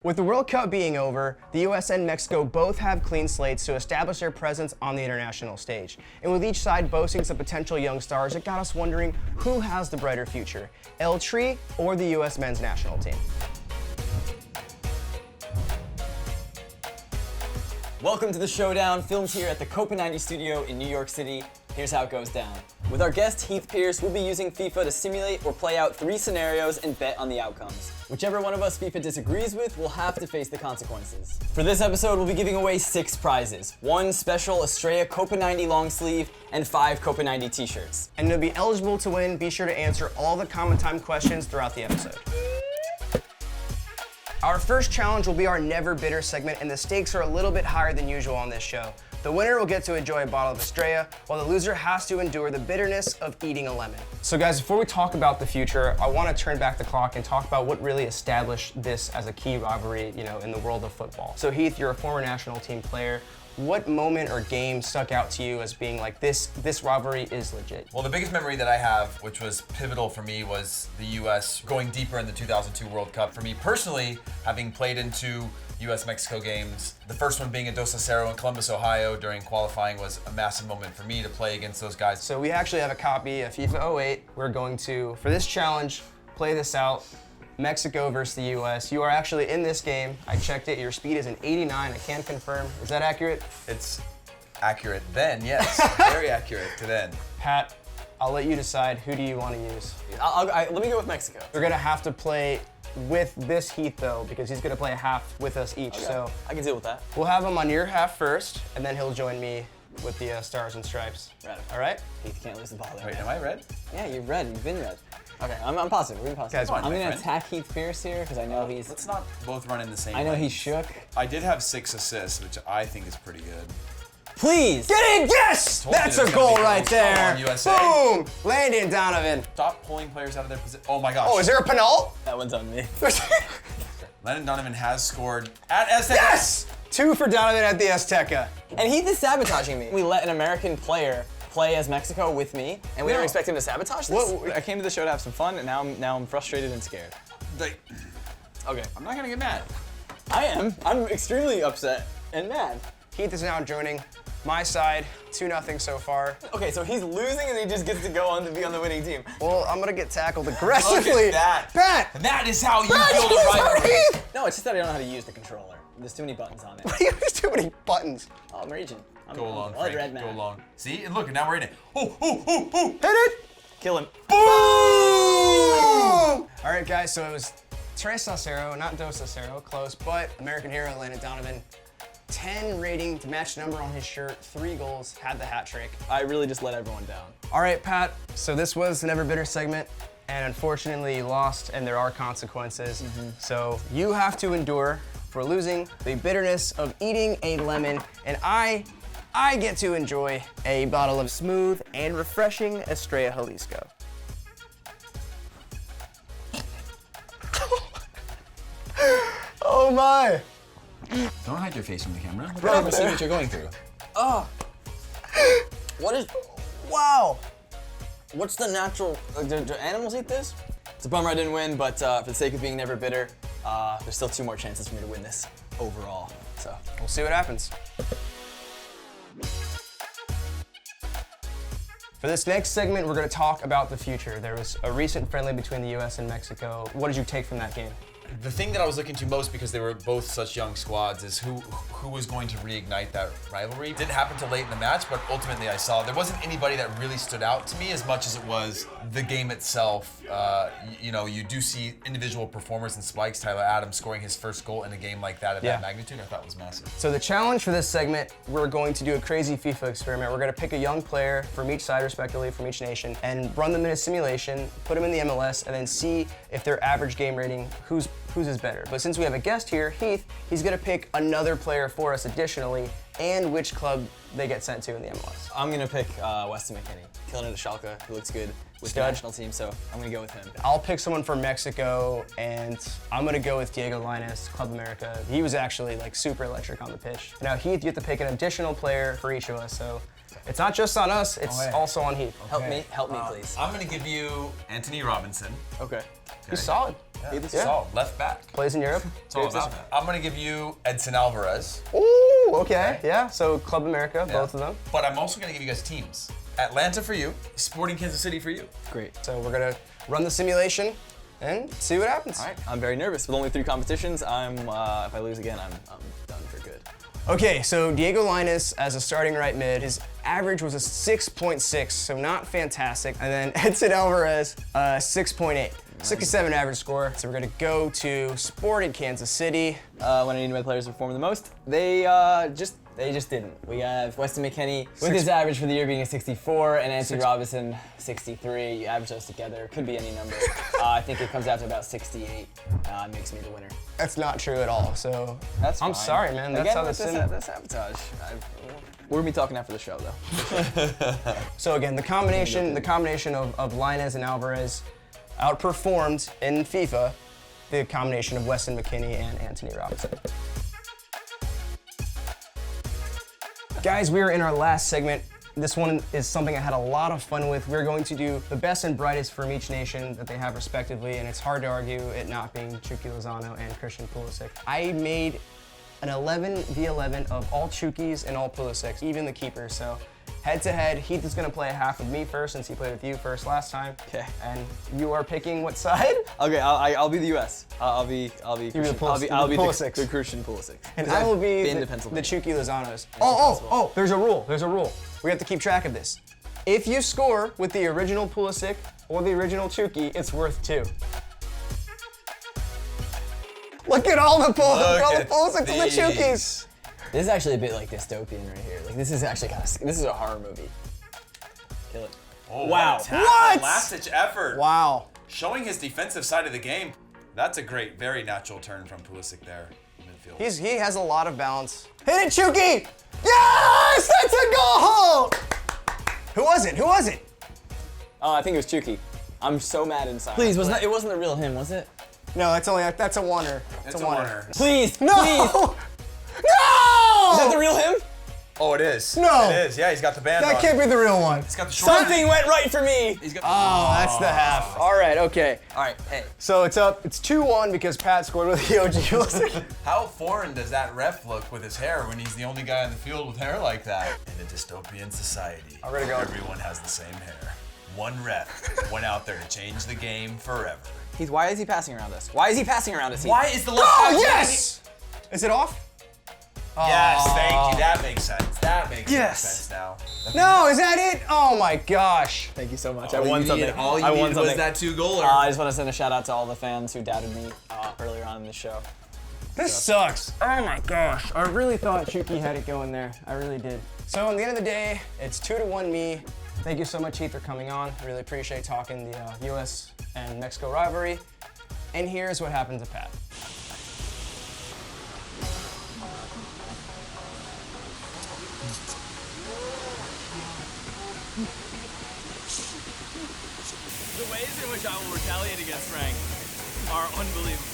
With the World Cup being over, the US and Mexico both have clean slates to establish their presence on the international stage. And with each side boasting some potential young stars, it got us wondering who has the brighter future, El Tri or the US men's national team. Welcome to the Showdown, filmed here at the COPA90 studio in New York City. Here's how it goes down. With our guest Heath Pierce, we'll be using FIFA to simulate or play out 3 scenarios and bet on the outcomes. Whichever one of us FIFA disagrees with will have to face the consequences. For this episode, we'll be giving away 6 prizes. 1 special Estrella COPA90 long sleeve and 5 COPA90 t-shirts. And to be eligible to win, be sure to answer all the comment time questions throughout the episode. Our first challenge will be our Never Bitter segment, and the stakes are a little bit higher than usual on this show. The winner will get to enjoy a bottle of Estrella, while the loser has to endure the bitterness of eating a lemon. So guys, before we talk about the future, I want to turn back the clock and talk about what really established this as a key rivalry, in the world of football. So Heath, you're a former national team player. What moment or game stuck out to you as being like, this rivalry is legit? Well, the biggest memory that I have, which was pivotal for me, was the US going deeper in the 2002 World Cup. For me personally, having played into US-Mexico games, the first one being at Dos Acero in Columbus, Ohio during qualifying was a massive moment for me to play against those guys. So we actually have a copy of FIFA 08. We're going to, for this challenge, play this out. Mexico versus the US. You are actually in this game. I checked it. Your speed is an 89. I can confirm. Is that accurate? It's accurate then, yes. Very accurate to then. Pat, I'll let you decide. Who do you want to use? Let me go with Mexico. We're gonna have to play with this Heath though, because he's gonna play a half with us each. Okay. So I can deal with that. we'll have him on your half first, and then he'll join me with the Stars and Stripes. Red. All right? Heath can't lose the ball there. Wait, am I red? Yeah, you're red. You've been red. Okay, I'm positive. We're positive. Guys, come on, I'm my gonna friend. attack Heath Pierce here because I know he's. Let's not both run in the same I know lane. he's shook. I did have 6 assists, which I think is pretty good. Please. Get in! Yes! Told you That's there's a gonna goal be right goals. there. Come on, USA. Boom! Landon Donovan. Stop pulling players out of their position. Oh my gosh. Oh, is there a penalt? That one's on me. Landon Donovan has scored at Azteca. Yes! 2 for Donovan at the Azteca. And Heath is sabotaging me. We let an American player play as Mexico with me, and we don't expect him to sabotage this? I came to the show to have some fun, and now I'm frustrated and scared. Okay. I'm not gonna get mad. I am. I'm extremely upset and mad. Heath is now joining my side, 2-0 so far. Okay, so he's losing and he just gets to go on to be on the winning team. Well, I'm gonna get tackled aggressively. Look at that. Pat! That is how you Pat, build a he's rivalry. Heath! No, it's just that I don't know how to use the controller. There's too many buttons on it. There's too many buttons. Oh, I'm raging. Go along, I'll let Frank. Red Go man. along. See, and look, and now we're in it. Oh. Hit it! Kill him. Boom! All right, guys, so it was Tres Acero, not Dos Acero, close, but American hero Landon Donovan. 10 rating to match number on his shirt, 3 goals, had the hat trick. I really just let everyone down. All right, Pat, so this was the Never Bitter segment, and unfortunately you lost, and there are consequences. So you have to endure, for losing, the bitterness of eating a lemon, and I get to enjoy a bottle of smooth and refreshing Estrella Jalisco. Oh my! Don't hide your face from the camera. Bro, see what you're going through. Oh. What is? Wow! What's the natural? Do animals eat this? It's a bummer I didn't win, but for the sake of being never bitter, there's still 2 more chances for me to win this overall. So We'll see what happens. For this next segment, we're going to talk about the future. There was a recent friendly between the US and Mexico. What did you take from that game? The thing that I was looking to most, because they were both such young squads, is who was going to reignite that rivalry. It didn't happen till late in the match, but ultimately I saw there wasn't anybody that really stood out to me as much as it was the game itself. You do see individual performers and spikes. Tyler Adams scoring his first goal in a game like that at that magnitude, I thought was massive. So the challenge for this segment, we're going to do a crazy FIFA experiment. We're going to pick a young player from each side, respectively, from each nation, and run them in a simulation, put them in the MLS, and then see if their average game rating, whose is better. But since we have a guest here, Heath, he's gonna pick another player for us additionally, and which club they get sent to in the MLS. I'm gonna pick Weston McKennie. Killing it at Schalke. He looks good with the Stud. national team, so I'm gonna go with him. I'll pick someone from Mexico, and I'm gonna go with Diego Lainez, Club America. He was actually like super electric on the pitch. Now Heath, you have to pick an additional player for each of us, so It's not just on us, it's also on Heath. Help me, please. I'm gonna give you Anthony Robinson. Okay. He's solid. He's solid. Left back. Plays in Europe. It's all about that. I'm gonna give you Edson Alvarez. Ooh, okay. Yeah, so Club America, both of them. But I'm also gonna give you guys teams. Atlanta for you, Sporting Kansas City for you. Great. So we're gonna run the simulation and see what happens. All right. I'm very nervous. With only 3 competitions, if I lose again, I'm done for good. Okay, so Diego Lainez as a starting right mid, his average was a 6.6, so not fantastic. And then Edson Alvarez, 6.8. 67 average score. So we're gonna go to Sporting Kansas City. When I need my players to perform the most, they just didn't. We have Weston McKennie with his average for the year being a 64, and Anthony Robinson 63. You average those together, could be any number. I think it comes out to about 68. Makes me the winner. That's not true at all. So That's I'm fine. sorry, man. That's Again, how the that's sabotage. We're gonna be talking after the show, though. So again, the combination of Lainez and Alvarez outperformed in FIFA the combination of Weston McKennie and Anthony Robinson. Guys, we are in our last segment. This one is something I had a lot of fun with. We're going to do the best and brightest from each nation that they have respectively, and it's hard to argue it not being Chucky Lozano and Christian Pulisic. I made an 11v11 of all Chukis and all Pulisics, even the keepers. So head to head, Heath is gonna play a half with me first since he played with you first last time. Okay. And you are picking what side? Okay, I'll be the U.S. I'll be Christian, I'll be Pulisic. the Christian Pulisic. And I will be been to the Pennsylvania. Chucky Lozanos. Oh, there's a rule. We have to keep track of this. If you score with the original Pulisic or the original Chucky, it's worth 2. Look at all the Pulisics and the Chukis. This is actually a bit like dystopian right here. Like this is actually this is a horror movie. Kill it. Oh, Wow. What? Last-ditch effort. Wow. Showing his defensive side of the game. That's a great, very natural turn from Pulisic there in midfield. He has a lot of balance. Hit it, Chucky! Yes! That's a goal! Who was it? I think it was Chucky. I'm so mad inside. Please, it wasn't the real him, was it? No, that's a oneer. It's a oneer. Please, No! please. No! Is that the real him? Oh, it is. No. It is. Yeah, he's got the band That on. can't be the real one. He's got the short. Something went right for me. He's got Oh, that's the half. All right, okay. All right, hey. So it's 2-1 because Pat scored with the OG Pulisic. How foreign does that ref look with his hair when he's the only guy in the field with hair like that? In a dystopian society, I'm ready to go. everyone has the same hair. One ref went out there to change the game forever. Heath, why is he passing around us? Why is he passing around us? Heath? Why is the left Oh, back yes! Is it off? Yes, thank you. That makes sense. That makes Yes. sense now. No, is that it? Oh my gosh. Thank you so much. All I won you something. needed- All you I won needed was something. that 2-goaler. I just want to send a shout out to all the fans who doubted me earlier on in the show. This sucks. Oh my gosh. I really thought Chucky had it going there. I really did. So at the end of the day, it's 2-1 me. Thank you so much, Heath, for coming on. Really appreciate talking the US and Mexico rivalry. And here's what happened to Pat. The ways in which I will retaliate against Frank are unbelievable.